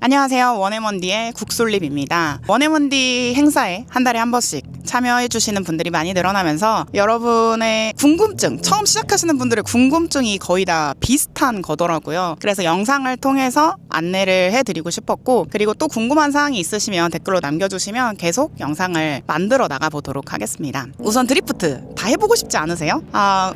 안녕하세요. 원앤원디의 국솔립입니다. 원앤원디 행사에 한 달에 한 번씩 참여해주시는 분들이 많이 늘어나면서 여러분의 궁금증, 처음 시작하시는 분들의 궁금증이 거의 다 비슷한 거더라고요. 그래서 영상을 통해서 안내를 해드리고 싶었고, 그리고 또 궁금한 사항이 있으시면 댓글로 남겨주시면 계속 영상을 만들어 나가보도록 하겠습니다. 우선 드리프트 다 해보고 싶지 않으세요?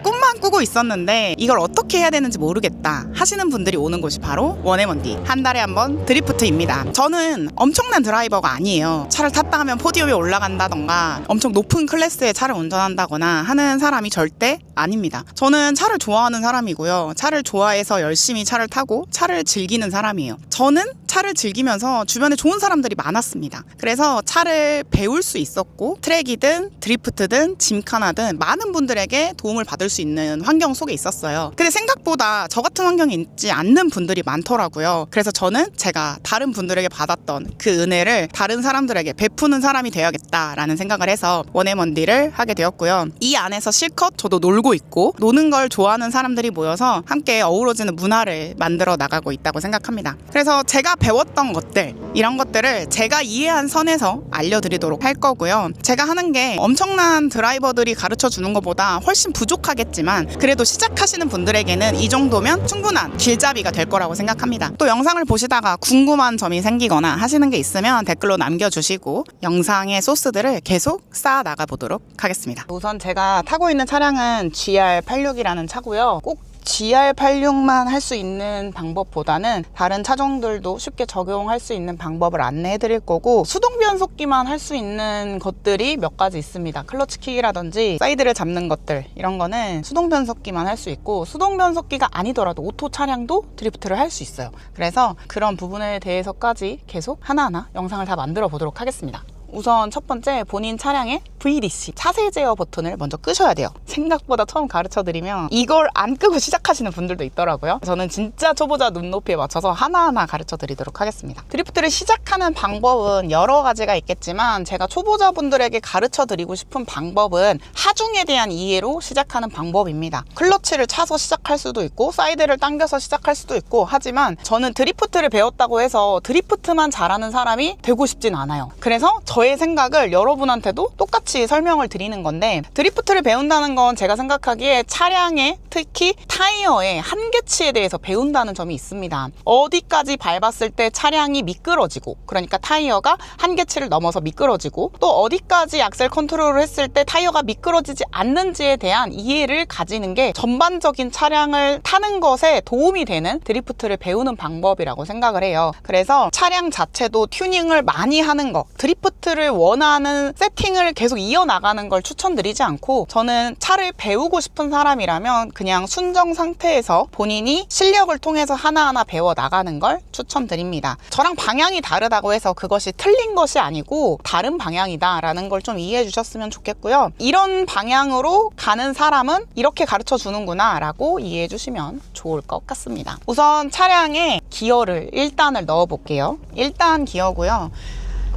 꿈만 꾸고 있었는데 이걸 어떻게 해야 되는지 모르겠다 하시는 분들이 오는 곳이 바로 원앤원디 한 달에 한 번 드리프트입니다. 저는 엄청난 드라이버가 아니에요. 차를 탔다 하면 포디움에 올라간다던가 엄청 높은 클래스의 차를 운전한다거나 하는 사람이 절대 아닙니다. 저는 차를 좋아하는 사람이고요. 차를 좋아해서 열심히 차를 타고 차를 즐기는 사람이에요. 저는 차를 즐기면서 주변에 좋은 사람들이 많았습니다. 그래서 차를 배울 수 있었고, 트랙이든 드리프트든 짐카나든 많은 분들에게 도움을 받을 수 있는 환경 속에 있었어요. 근데 생각보다 저 같은 환경에 있지 않는 분들이 많더라고요. 그래서 저는 제가 다른 분들에게 받았던 그 은혜를 다른 사람들에게 베푸는 사람이 되어야겠다라는 생각을 해서 원앤원디를 하게 되었고요. 이 안에서 실컷 저도 놀고 있고, 노는 걸 좋아하는 사람들이 모여서 함께 어우러지는 문화를 만들어 나가고 있다고 생각합니다. 그래서 제가 배웠던 것들, 이런 것들을 제가 이해한 선에서 알려드리도록 할 거고요. 제가 하는 게 엄청난 드라이버들이 가르쳐 주는 것보다 훨씬 부족하겠지만, 그래도 시작하시는 분들에게는 이 정도면 충분한 길잡이가 될 거라고 생각합니다. 또 영상을 보시다가 궁금한 점이 생기거나 하시는 게 있으면 댓글로 남겨주시고 영상의 소스들을 계속 쌓아 나가 보도록 하겠습니다. 우선 제가 타고 있는 차량은 GR86이라는 차고요. 꼭 GR86만 할 수 있는 방법보다는 다른 차종들도 쉽게 적용할 수 있는 방법을 안내해 드릴 거고, 수동 변속기만 할 수 있는 것들이 몇 가지 있습니다. 클러치킥이라든지 사이드를 잡는 것들, 이런 거는 수동 변속기만 할 수 있고, 수동 변속기가 아니더라도 오토 차량도 드리프트를 할 수 있어요. 그래서 그런 부분에 대해서까지 계속 하나하나 영상을 다 만들어 보도록 하겠습니다. 우선 첫 번째, 본인 차량의 VDC 차세 제어 버튼을 먼저 끄셔야 돼요. 생각보다 처음 가르쳐 드리면 이걸 안 끄고 시작하시는 분들도 있더라고요. 저는 진짜 초보자 눈높이에 맞춰서 하나하나 가르쳐 드리도록 하겠습니다. 드리프트를 시작하는 방법은 여러 가지가 있겠지만, 제가 초보자분들에게 가르쳐 드리고 싶은 방법은 하중에 대한 이해로 시작하는 방법입니다. 클러치를 차서 시작할 수도 있고 사이드를 당겨서 시작할 수도 있고, 하지만 저는 드리프트를 배웠다고 해서 드리프트만 잘하는 사람이 되고 싶진 않아요. 그래서 저의 생각을 여러분한테도 똑같이 설명을 드리는 건데, 드리프트를 배운다는 건 제가 생각하기에 차량의, 특히 타이어의 한계치에 대해서 배운다는 점이 있습니다. 어디까지 밟았을 때 차량이 미끄러지고, 그러니까 타이어가 한계치를 넘어서 미끄러지고, 또 어디까지 악셀 컨트롤을 했을 때 타이어가 미끄러지지 않는지에 대한 이해를 가지는 게 전반적인 차량을 타는 것에 도움이 되는 드리프트를 배우는 방법이라고 생각을 해요. 그래서 차량 자체도 튜닝을 많이 하는 거, 드리프트를 원하는 세팅을 계속 이어나가는 걸 추천드리지 않고, 저는 차를 배우고 싶은 사람이라면 그냥 순정 상태에서 본인이 실력을 통해서 하나하나 배워 나가는 걸 추천드립니다. 저랑 방향이 다르다고 해서 그것이 틀린 것이 아니고 다른 방향이다 라는 걸 좀 이해해 주셨으면 좋겠고요. 이런 방향으로 가는 사람은 이렇게 가르쳐 주는구나 라고 이해해 주시면 좋을 것 같습니다. 우선 차량에 기어를 1단을 넣어 볼게요. 1단 기어고요.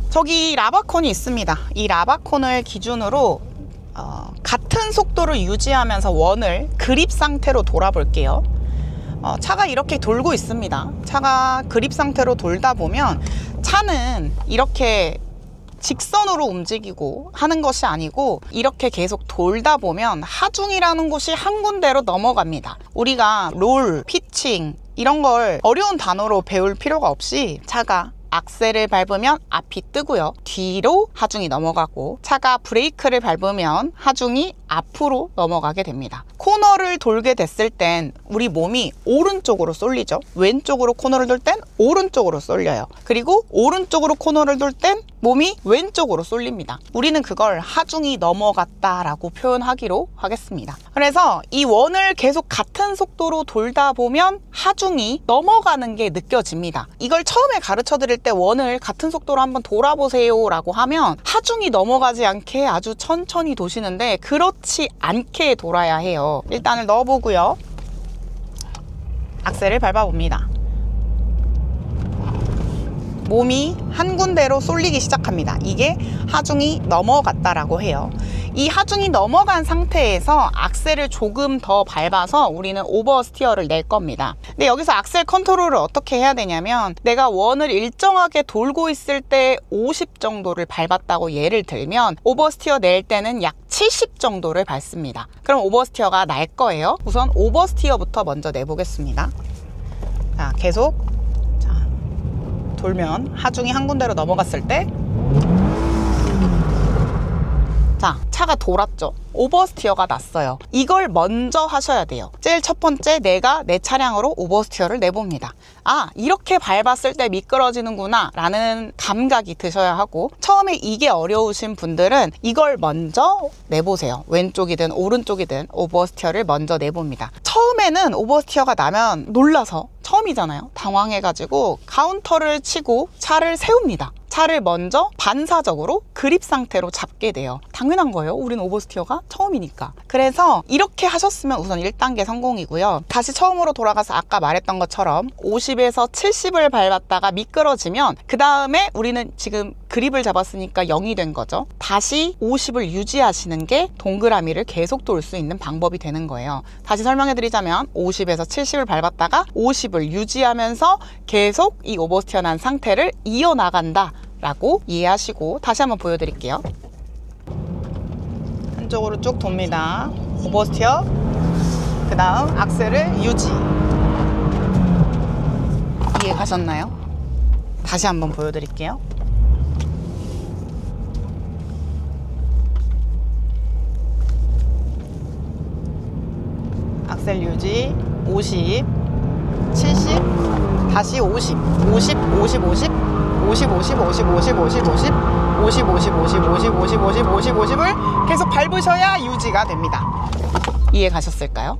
저기 라바콘이 있습니다. 이 라바콘을 기준으로 같은 속도를 유지하면서 원을 그립 상태로 돌아볼게요. 차가 이렇게 돌고 있습니다. 차가 그립 상태로 돌다 보면 차는 이렇게 직선으로 움직이고 하는 것이 아니고, 이렇게 계속 돌다 보면 하중이라는 곳이 한 군데로 넘어갑니다. 우리가 롤, 피칭 이런 걸 어려운 단어로 배울 필요가 없이, 차가 악셀을 밟으면 앞이 뜨고요. 뒤로 하중이 넘어가고, 차가 브레이크를 밟으면 하중이 앞으로 넘어가게 됩니다. 코너를 돌게 됐을 땐 우리 몸이 오른쪽으로 쏠리죠. 왼쪽으로 코너를 돌 땐 오른쪽으로 쏠려요. 그리고 오른쪽으로 코너를 돌 땐 몸이 왼쪽으로 쏠립니다. 우리는 그걸 하중이 넘어갔다라고 표현하기로 하겠습니다. 그래서 이 원을 계속 같은 속도로 돌다 보면 하중이 넘어가는 게 느껴집니다. 이걸 처음에 가르쳐 드릴 때 원을 같은 속도로 한번 돌아보세요 라고 하면 하중이 넘어가지 않게 아주 천천히 도시는데, 그렇지 않게 돌아야 해요. 일단을 넣어보고요. 악셀을 밟아봅니다. 몸이 한 군데로 쏠리기 시작합니다. 이게 하중이 넘어갔다라고 해요. 이 하중이 넘어간 상태에서 악셀을 조금 더 밟아서 우리는 오버스티어를 낼 겁니다. 근데 여기서 악셀 컨트롤을 어떻게 해야 되냐면, 내가 원을 일정하게 돌고 있을 때 50 정도를 밟았다고 예를 들면 오버스티어 낼 때는 약 70 정도를 밟습니다. 그럼 오버스티어가 날 거예요. 우선 오버스티어부터 먼저 내보겠습니다. 자, 계속 돌면 하중이 한 군데로 넘어갔을 때, 자, 차가 돌았죠. 오버스티어가 났어요. 이걸 먼저 하셔야 돼요. 제일 첫 번째, 내가 내 차량으로 오버스티어를 내봅니다. 아, 이렇게 밟았을 때 미끄러지는구나 라는 감각이 드셔야 하고, 처음에 이게 어려우신 분들은 이걸 먼저 내보세요. 왼쪽이든 오른쪽이든 오버스티어를 먼저 내봅니다. 처음에는 오버스티어가 나면 놀라서, 처음이잖아요, 당황해가지고 카운터를 치고 차를 세웁니다. 차를 먼저 반사적으로 그립 상태로 잡게 돼요. 당연한 거예요. 우린 오버스티어가 처음이니까. 그래서 이렇게 하셨으면 우선 1단계 성공이고요. 다시 처음으로 돌아가서 아까 말했던 것처럼 50에서 70을 밟았다가 미끄러지면, 그 다음에 우리는 지금 그립을 잡았으니까 0이 된 거죠. 다시 50을 유지하시는 게 동그라미를 계속 돌 수 있는 방법이 되는 거예요. 다시 설명해 드리자면 50에서 70을 밟았다가 50을 유지하면서 계속 이 오버스티어 난 상태를 이어나간다 라고 이해하시고, 다시 한번 보여드릴게요. 한쪽으로 쭉 돕니다. 오버스티어, 그 다음 악셀을 유지. 이해 가셨나요? 다시 한번 보여드릴게요. 악셀 유지, 50, 70, 다시 50, 50, 50, 50, 50, 50, 50, 50, 50, 50, 50, 50, 50, 50, 50, 50, 50, 50을 계속 밟으셔야 유지가 됩니다. 이해 가셨을까요?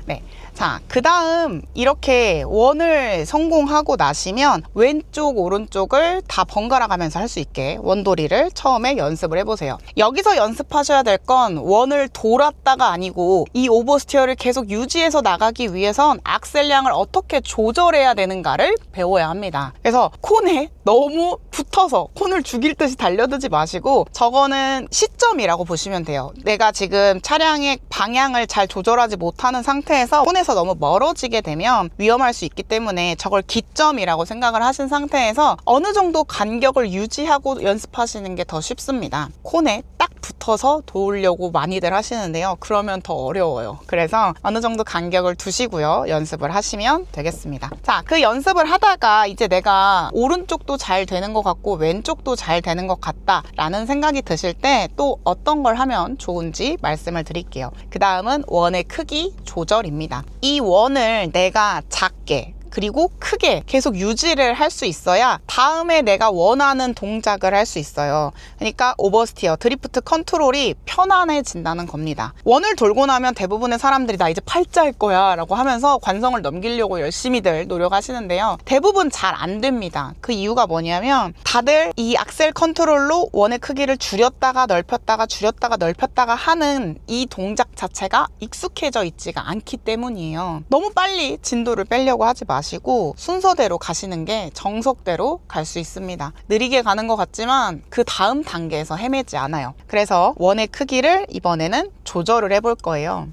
네. 자, 그 다음 이렇게 원을 성공하고 나시면 왼쪽 오른쪽을 다 번갈아 가면서 할 수 있게 원돌이를 처음에 연습을 해보세요. 여기서 연습하셔야 될 건 원을 돌았다가 아니고, 이 오버스티어를 계속 유지해서 나가기 위해선 악셀량을 어떻게 조절해야 되는가를 배워야 합니다. 그래서 콘에 너무 붙어서 콘을 죽일 듯이 달려들지 마시고, 저거는 시점이라고 보시면 돼요. 내가 지금 차량의 방향을 잘 조절하지 못하는 상태에서 콘에서 너무 멀어지게 되면 위험할 수 있기 때문에, 저걸 기점이라고 생각을 하신 상태에서 어느 정도 간격을 유지하고 연습하시는 게 더 쉽습니다. 콘에 딱 붙어서 도우려고 많이들 하시는데요, 그러면 더 어려워요. 그래서 어느 정도 간격을 두시고요, 연습을 하시면 되겠습니다. 자, 그 연습을 하다가 이제 내가 오른쪽도 잘 되는 것 같고 왼쪽도 잘 되는 것 같다 라는 생각이 드실 때 또 어떤 걸 하면 좋은지 말씀을 드릴게요. 그 다음은 원의 크기 조절입니다. 이 원을 내가 작게 그리고 크게 계속 유지를 할 수 있어야 다음에 내가 원하는 동작을 할 수 있어요. 그러니까 오버스티어, 드리프트 컨트롤이 편안해진다는 겁니다. 원을 돌고 나면 대부분의 사람들이 나 이제 팔자 할 거야 라고 하면서 관성을 넘기려고 열심히들 노력하시는데요, 대부분 잘 안 됩니다. 그 이유가 뭐냐면, 다들 이 악셀 컨트롤로 원의 크기를 줄였다가 넓혔다가 줄였다가 넓혔다가 하는 이 동작 자체가 익숙해져 있지가 않기 때문이에요. 너무 빨리 진도를 빼려고 하지 마시고 순서대로 가시는 게 정석대로 갈 수 있습니다. 느리게 가는 것 같지만 그 다음 단계에서 헤매지 않아요. 그래서 원의 크기를 이번에는 조절을 해볼 거예요.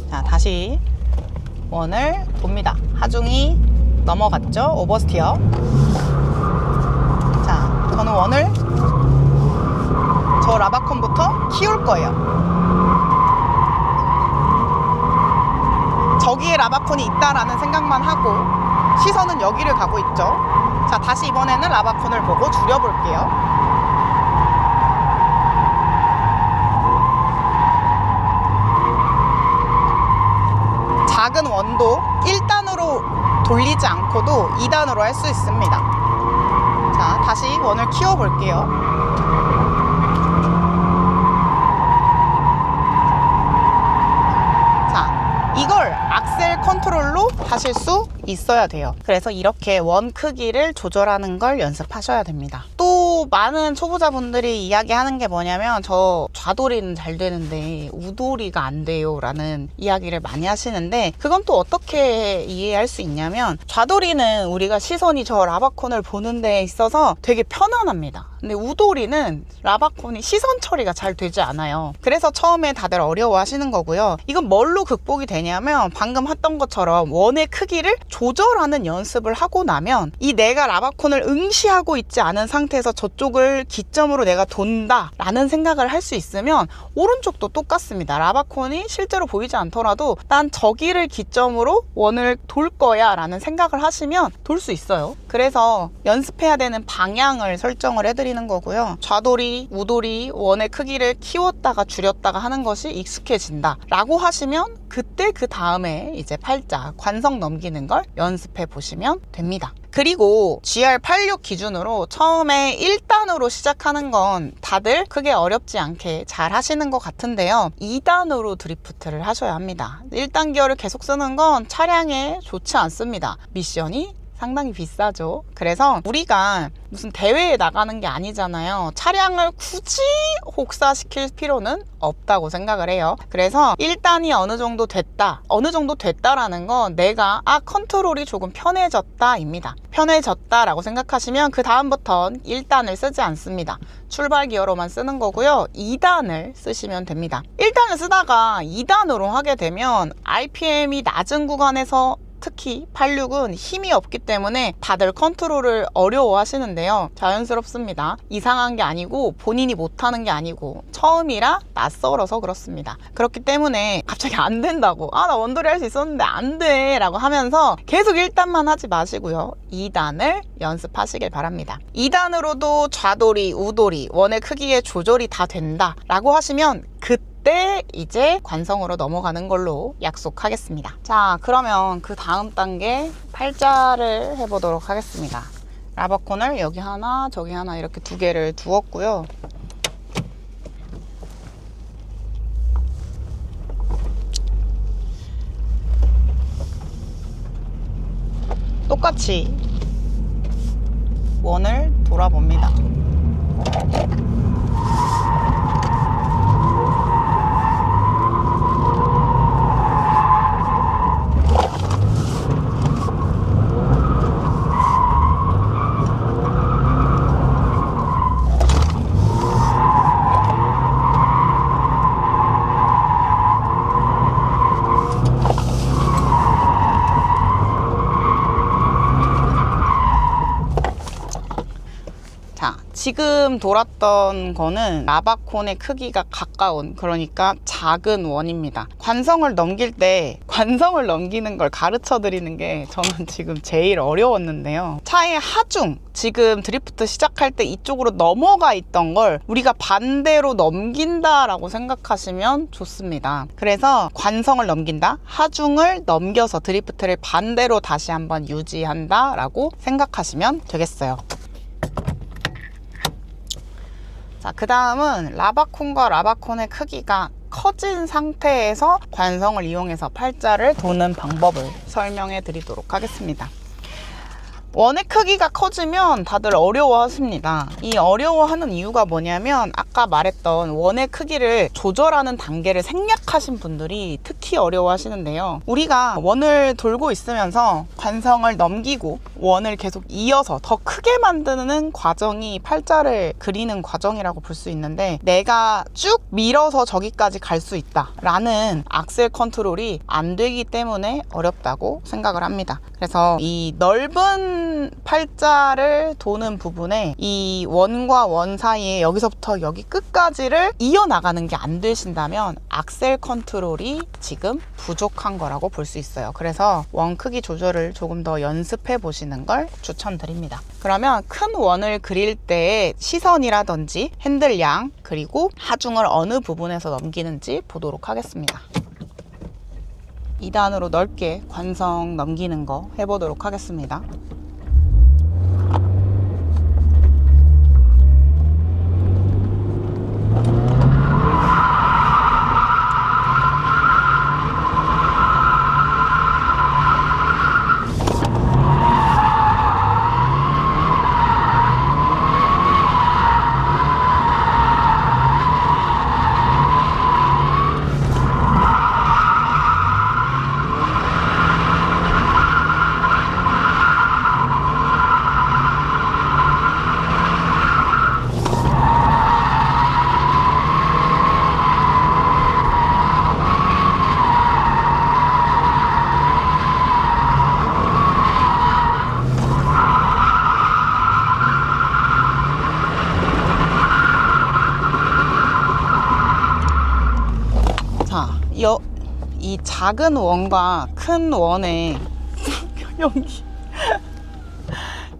자, 다시 원을 돕니다. 하중이 넘어갔죠? 오버스티어. 자, 저는 원을 저 라바콘부터 키울 거예요. 저기에 라바콘이 있다라는 생각만 하고 시선은 여기를 가고 있죠. 자, 다시 이번에는 라바콘을 보고 줄여볼게요. 작은 원도 1단으로 돌리지 않고도 2단으로 할 수 있습니다. 자, 다시 원을 키워볼게요. 이걸 악셀 컨트롤로 하실 수 있어야 돼요. 그래서 이렇게 원 크기를 조절하는 걸 연습하셔야 됩니다. 또 많은 초보자분들이 이야기하는 게 뭐냐면 저 좌돌이는 잘 되는데 우돌이가 안 돼요 라는 이야기를 많이 하시는데, 그건 또 어떻게 이해할 수 있냐면, 좌돌이는 우리가 시선이 저 라바콘을 보는 데 있어서 되게 편안합니다. 근데 우돌이는 라바콘이 시선 처리가 잘 되지 않아요. 그래서 처음에 다들 어려워 하시는 거고요. 이건 뭘로 극복이 되냐면, 방금 했던 것처럼 원의 크기를 조절하는 연습을 하고 나면, 이 내가 라바콘을 응시하고 있지 않은 상태에서 저쪽을 기점으로 내가 돈다 라는 생각을 할 수 있으면, 오른쪽도 똑같습니다. 라바콘이 실제로 보이지 않더라도 난 저기를 기점으로 원을 돌 거야 라는 생각을 하시면 돌 수 있어요. 그래서 연습해야 되는 방향을 설정을 해드리는 거고요. 좌돌이, 우돌이, 원의 크기를 키웠다가 줄였다가 하는 것이 익숙해진다 라고 하시면, 그때 그 다음에 이제 팔자, 관성 넘기는 걸 연습해 보시면 됩니다. 그리고 GR86 기준으로 처음에 1단으로 시작하는 건 다들 크게 어렵지 않게 잘 하시는 것 같은데요. 2단으로 드리프트를 하셔야 합니다. 1단 기어를 계속 쓰는 건 차량에 좋지 않습니다. 미션이 상당히 비싸죠. 그래서 우리가 무슨 대회에 나가는 게 아니잖아요. 차량을 굳이 혹사시킬 필요는 없다고 생각을 해요. 그래서 1단이 어느 정도 됐다라는 건 내가 컨트롤이 조금 편해졌다입니다. 편해졌다라고 생각하시면 그 다음부턴 1단을 쓰지 않습니다. 출발 기어로만 쓰는 거고요. 2단을 쓰시면 됩니다. 1단을 쓰다가 2단으로 하게 되면 RPM이 낮은 구간에서 특히 86은 힘이 없기 때문에 다들 컨트롤을 어려워 하시는데요. 자연스럽습니다. 이상한 게 아니고 본인이 못하는 게 아니고 처음이라 낯설어서 그렇습니다. 그렇기 때문에 갑자기 안 된다고, 나 원돌이 할 수 있었는데 안 돼 라고 하면서 계속 1단만 하지 마시고요. 2단을 연습하시길 바랍니다. 2단으로도 좌돌이, 우돌이, 원의 크기의 조절이 다 된다 라고 하시면 그때 이제 관성으로 넘어가는 걸로 약속하겠습니다. 자, 그러면 그 다음 단계 팔자를 해보도록 하겠습니다. 라바콘을 여기 하나 저기 하나 이렇게 두 개를 두었고요. 똑같이 원을 돌아봅니다. 지금 돌았던 거는 라바콘의 크기가 가까운, 그러니까 작은 원입니다. 관성을 넘기는 걸 가르쳐 드리는 게 저는 지금 제일 어려웠는데요. 차의 하중, 지금 드리프트 시작할 때 이쪽으로 넘어가 있던 걸 우리가 반대로 넘긴다라고 생각하시면 좋습니다. 그래서 관성을 넘긴다, 하중을 넘겨서 드리프트를 반대로 다시 한번 유지한다 라고 생각하시면 되겠어요. 자, 그 다음은 라바콘과 라바콘의 크기가 커진 상태에서 관성을 이용해서 팔자를 도는 방법을 설명해 드리도록 하겠습니다. 원의 크기가 커지면 다들 어려워하십니다. 이 어려워하는 이유가 뭐냐면, 아까 말했던 원의 크기를 조절하는 단계를 생략하신 분들이 특히 어려워하시는데요. 우리가 원을 돌고 있으면서 관성을 넘기고 원을 계속 이어서 더 크게 만드는 과정이 팔자를 그리는 과정이라고 볼 수 있는데, 내가 쭉 밀어서 저기까지 갈 수 있다 라는 악셀 컨트롤이 안 되기 때문에 어렵다고 생각을 합니다. 그래서 이 넓은 팔자를 도는 부분에 이 원과 원 사이에 여기서부터 여기 끝까지를 이어나가는 게 안 되신다면 악셀 컨트롤이 지금 부족한 거라고 볼 수 있어요. 그래서 원 크기 조절을 조금 더 연습해 보시는 걸 추천드립니다. 그러면 큰 원을 그릴 때의 시선이라든지 핸들 양, 그리고 하중을 어느 부분에서 넘기는지 보도록 하겠습니다. 2단으로 넓게 관성 넘기는 거 해보도록 하겠습니다. 이 작은 원과 큰 원의 여기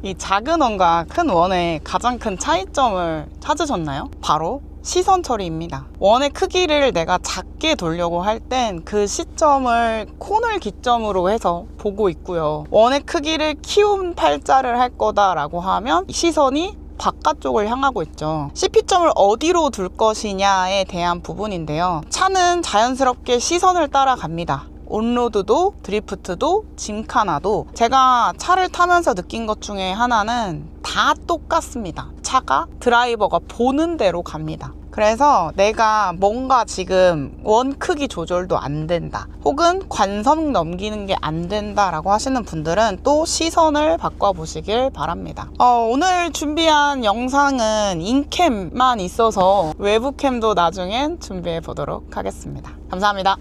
이 작은 원과 큰 원의 가장 큰 차이점을 찾으셨나요? 바로 시선 처리입니다. 원의 크기를 내가 작게 돌려고 할 땐 그 시점을 코너를 기점으로 해서 보고 있고요. 원의 크기를 키운 팔자를 할 거다라고 하면 시선이 바깥쪽을 향하고 있죠. CP점을 어디로 둘 것이냐에 대한 부분인데요. 차는 자연스럽게 시선을 따라갑니다. 온로드도 드리프트도 짐카나도 제가 차를 타면서 느낀 것 중에 하나는 다 똑같습니다. 차가 드라이버가 보는 대로 갑니다. 그래서 내가 뭔가 지금 원 크기 조절도 안 된다, 혹은 관성 넘기는 게 안 된다라고 하시는 분들은 또 시선을 바꿔보시길 바랍니다. 오늘 준비한 영상은 인캠만 있어서 외부캠도 나중엔 준비해 보도록 하겠습니다. 감사합니다.